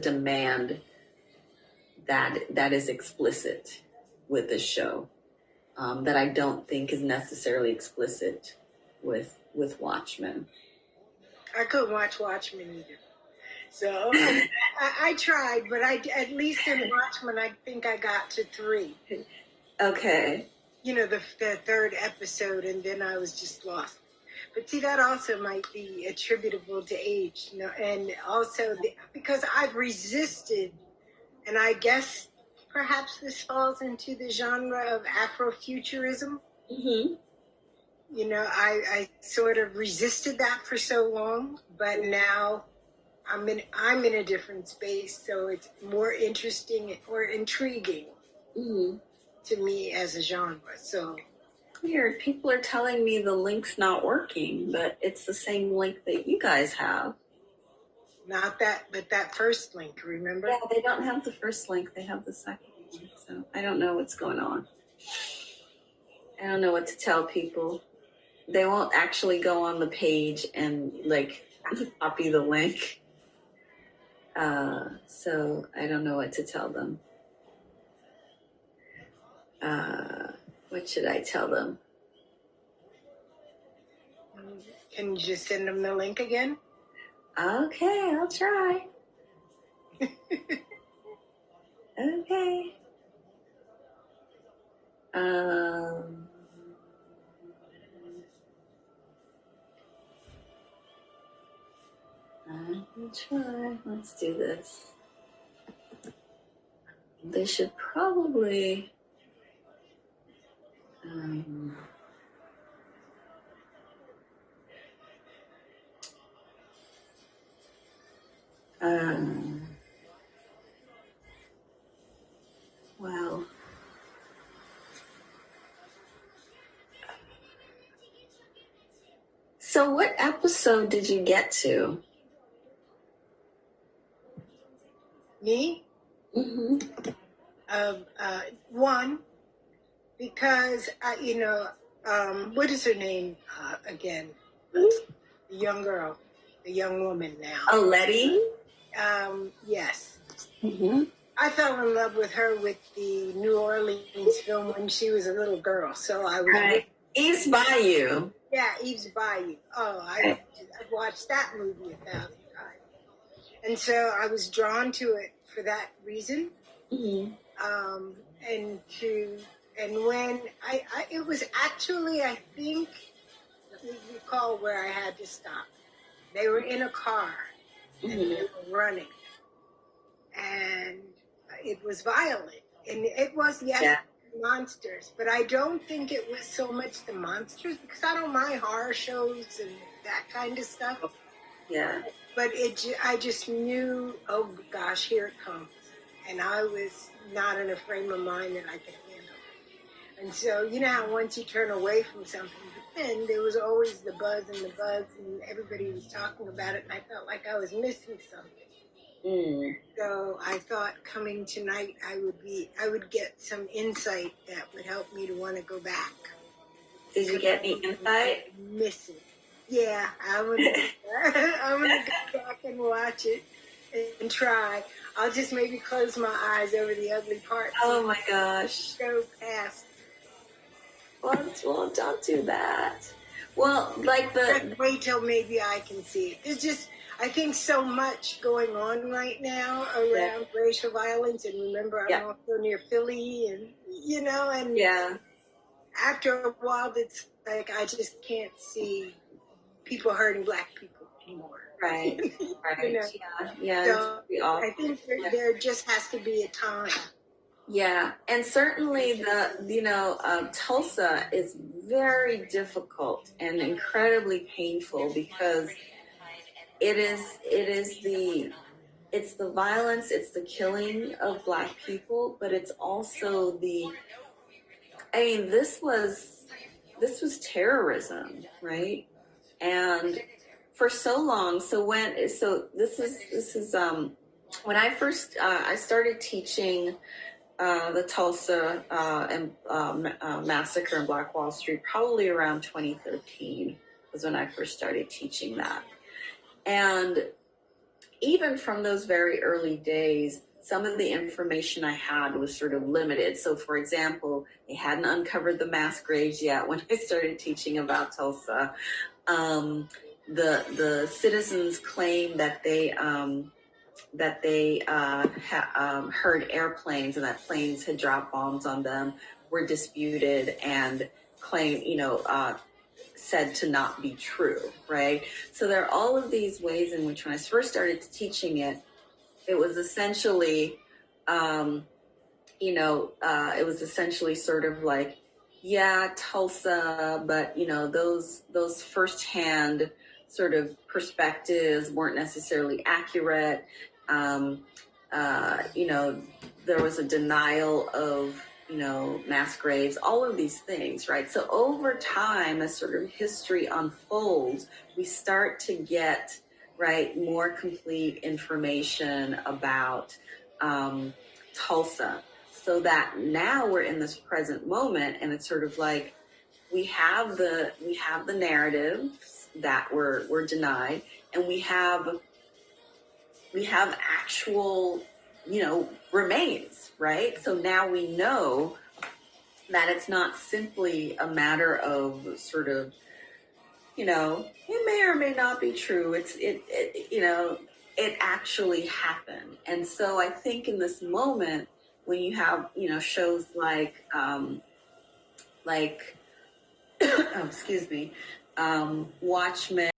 demand that is explicit with the show, that I don't think is necessarily explicit with Watchmen. I couldn't watch Watchmen either. So I tried, but at least in Watchmen, I think I got to 3. Okay. You know, the third episode, and then I was just lost. But see, that also might be attributable to age, you know, and also because I've resisted, and I guess perhaps this falls into the genre of Afrofuturism. Mm-hmm. You know, I sort of resisted that for so long, but now I'm in a different space, so it's more interesting or intriguing to me as a genre. So weird. People are telling me the link's not working, but it's the same link that you guys have. Not that, but that first link, remember? Yeah, they don't have the first link. They have the second link. So I don't know what's going on. I don't know what to tell people. They won't actually go on the page and like copy the link. So I don't know what to tell them. What should I tell them? Can you just send them the link again? Okay, I'll try. Okay. I will try. Let's do this. They should probably well, so what episode did you get to? Me? Mm-hmm. 1, because what is her name again? The young girl, the young woman now. Oh, Letty? Yes. Mm-hmm. I fell in love with her with the New Orleans film when she was a little girl. So I was right. Eve's Bayou. Yeah, Eve's Bayou. Oh, I've watched that movie 1,000 times. And so I was drawn to it for that reason. Mm-hmm. And when it was actually, I think, let me recall where I had to stop. They were in a car and they were running. And it was violent. And it was, monsters. But I don't think it was so much the monsters, because I don't mind horror shows and that kind of stuff. Yeah. But I just knew, oh gosh, here it comes. And I was not in a frame of mind that I could handle. And so, you know how once you turn away from something, but then there was always the buzz, and everybody was talking about it, and I felt like I was missing something. So I thought coming tonight, I would get some insight that would help me to want to go back. Did you get any insight? Missing. Yeah, I'm gonna go back and watch it and try. I'll just maybe close my eyes over the ugly parts. Oh my gosh. Go past. Well, don't do that. Well, like wait till maybe I can see it. There's just, I think, so much going on right now around racial violence. And remember, I'm also near Philly, and after a while, it's like I just can't see people hurting Black people anymore. Right. Right. Yeah. So I think there just has to be a time. Yeah, and certainly Tulsa is very difficult and incredibly painful, because it's the violence, it's the killing of Black people, but it's also this was terrorism, right? And for so long, this is when I first I started teaching the Tulsa massacre in Black Wall Street, probably around 2013 was when I first started teaching that. And even from those very early days, some of the information I had was sort of limited. So, for example, they hadn't uncovered the mass graves yet when I started teaching about Tulsa. The citizens claim that they heard airplanes and that planes had dropped bombs on them were disputed and claim, said to not be true, right? So there are all of these ways in which when I first started teaching it, it was essentially, it was essentially sort of like, yeah, Tulsa, but those firsthand sort of perspectives weren't necessarily accurate. Um, there was a denial of mass graves, all of these things, right? So over time, as sort of history unfolds, we start to get more complete information about Tulsa, so that now we're in this present moment, and it's sort of like we have the narratives that were denied, and we have actual remains, right? So now we know that it's not simply a matter of sort of it may or may not be true. It actually happened. And so I think in this moment, when you have shows like oh, excuse me, Watchmen